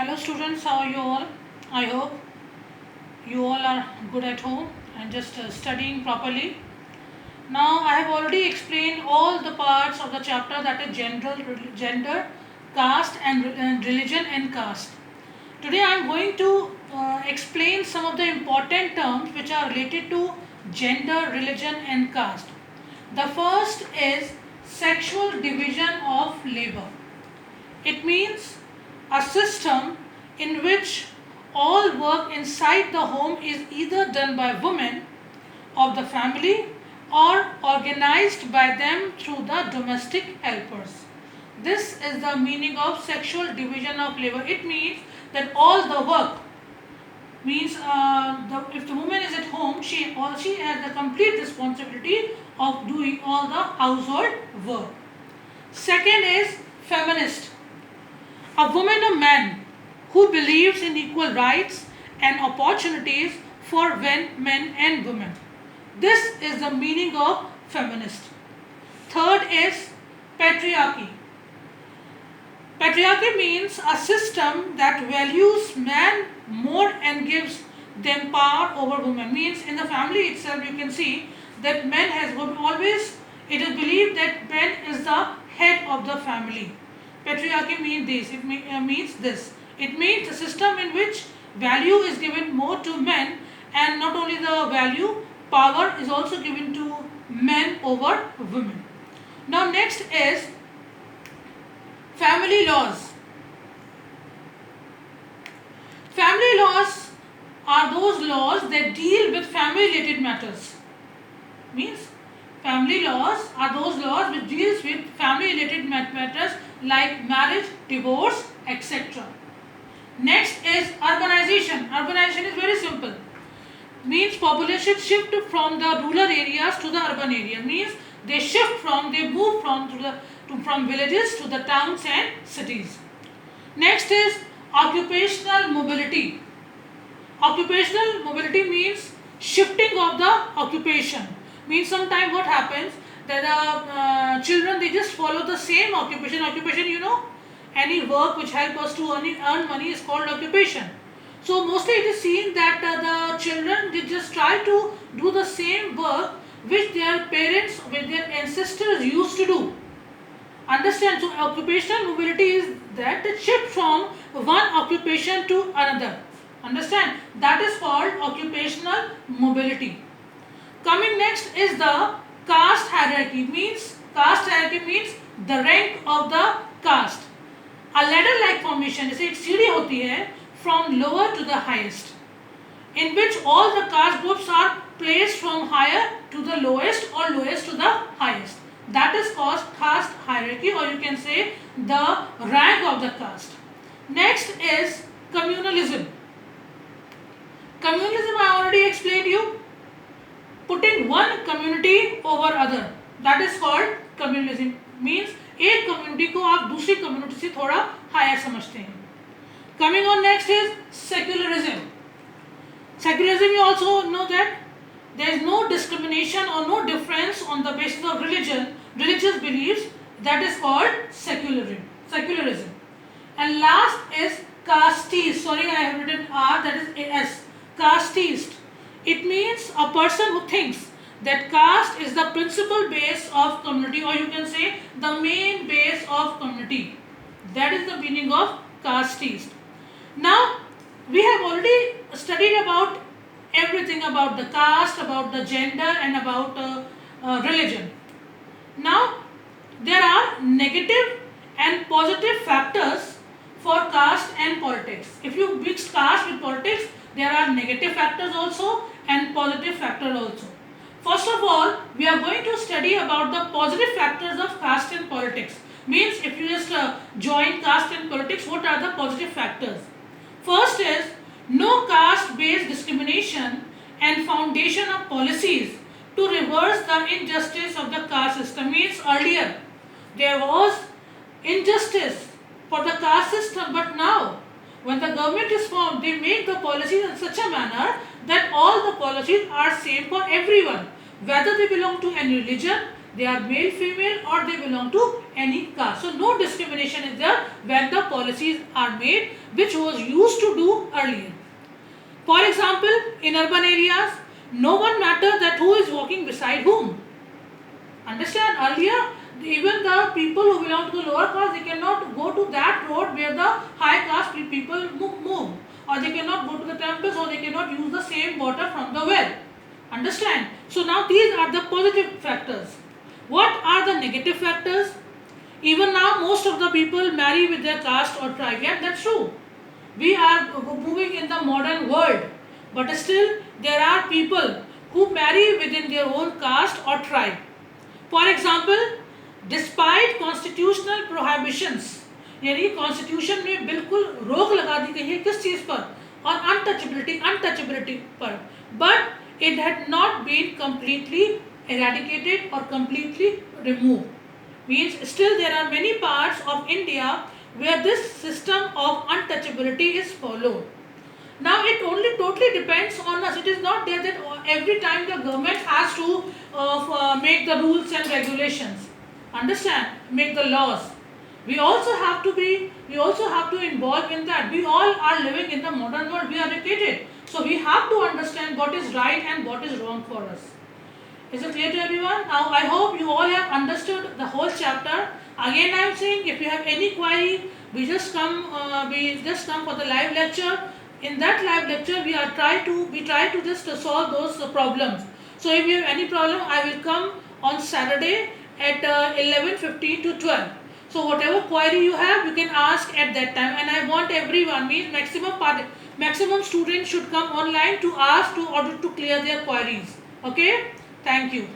Hello students, how are you all? I hope you all are good at home and just studying properly. Now I have already explained all the parts of the chapter, that is gender, caste and religion and caste. Today I am going to explain some of the important terms which are related to gender, religion and caste. The first is sexual division of labor. It means a system in which all work inside the home is either done by women of the family or organized by them through the domestic helpers. This is the meaning of sexual division of labor. It means that all the work means if the woman is at home, she has the complete responsibility of doing all the household work. Second is feminist. A woman or man who believes in equal rights and opportunities for men and women. This is the meaning of feminist. Third is patriarchy. Patriarchy means a system that values man more and gives them power over women. Means in the family itself you can see that man has always, it is believed that man is the head of the family. Patriarchy means this. It means this. It means a system in which value is given more to men, and not only the value, power is also given to men over women. Now next is family laws. Family laws are those laws that deal with family related matters. Means family laws are those laws which deals with family related matters like marriage, divorce, etc. Next is urbanization. Urbanization is very simple. Means population shift from the rural areas to the urban area. Means they move from villages to the towns and cities. Next is occupational mobility. Occupational mobility means shifting of the occupation. Means sometimes what happens that the children, they just follow the same occupation. Occupation, you know, any work which help us to earn money is called occupation. So mostly it is seen that the children, they just try to do the same work which their parents, with their ancestors used to do. Understand? So occupational mobility is that the shift from one occupation to another. Understand? That is called occupational mobility. Coming next is the caste hierarchy. Caste hierarchy means the rank of the caste. A ladder like formation, जैसे एक सीढ़ी होती है from lower to the highest, in which all the caste groups are placed from higher to the lowest or lowest to the highest. That is called caste hierarchy, or you can say the rank of the caste. Next is communalism. Communalism I already explained you. Putting one community over other, that is called communalism. Means एक community को आप दूसरी community से थोड़ा higher समझते हैं. Coming on next is secularism. Secularism, you also know that there is no discrimination or no difference on the basis of religious beliefs. That is called secularism. And last is casteist. Sorry, I have written R, that is AS. Casteist. It means a person who thinks that caste is the principal base of community, or you can say the main base of community. That is the meaning of casteist. Now, we have already studied about everything about the caste, about the gender and about religion. Now, there are negative and positive factors for caste and politics. If you mix caste with politics, there are negative factors also and positive factors also. First of all, we are going to study about the positive factors of caste and politics. Means if you just join caste and politics, what are the positive factors? First is no caste-based discrimination and foundation of policies to reverse the injustice of the caste system. Means earlier there was injustice for the caste system, but now when the government is formed, they make the policies in such a manner that all the policies are same for everyone, whether they belong to any religion, they are male, female, or they belong to any caste. So no discrimination is there when the policies are made, which was used to do earlier. For example, in urban areas, no one matters that who is walking beside whom. Understand? Earlier, even the people who belong to the lower caste, they cannot go to that road where the high caste people move, or they cannot go to the temples, or they cannot use the same water from the well. Understand? So now these are the positive factors. What are the negative factors? Even now, most of the people marry with their caste or tribe. Yeah, that's true. We are moving in the modern world, but still there are people who marry within their own caste or tribe. For example, despite constitutional prohibitions, यानी constitution में बिल्कुल रोक लगा दी गई है किस चीज़ पर, और अनटचेबिलिटी पर, but it had not been completely eradicated or completely removed. Means still there are many parts of India where this system of untouchability is followed. Now it only totally depends on us. It is not there that every time the government has to make the rules and regulations. Understand? Make the laws. We also have to involve in that. We all are living in the modern world. We are educated. So we have to understand what is right and what is wrong for us. Is it clear to everyone? Now I hope you all have understood the whole chapter. Again I am saying, if you have any query, we just come for the live lecture. In that live lecture we try to just solve those problems. So if you have any problem, I will come on Saturday at 11:15 to 12. So whatever query you have, you can ask at that time, and I want everyone, means maximum students should come online to ask to clear their queries. Okay, thank you.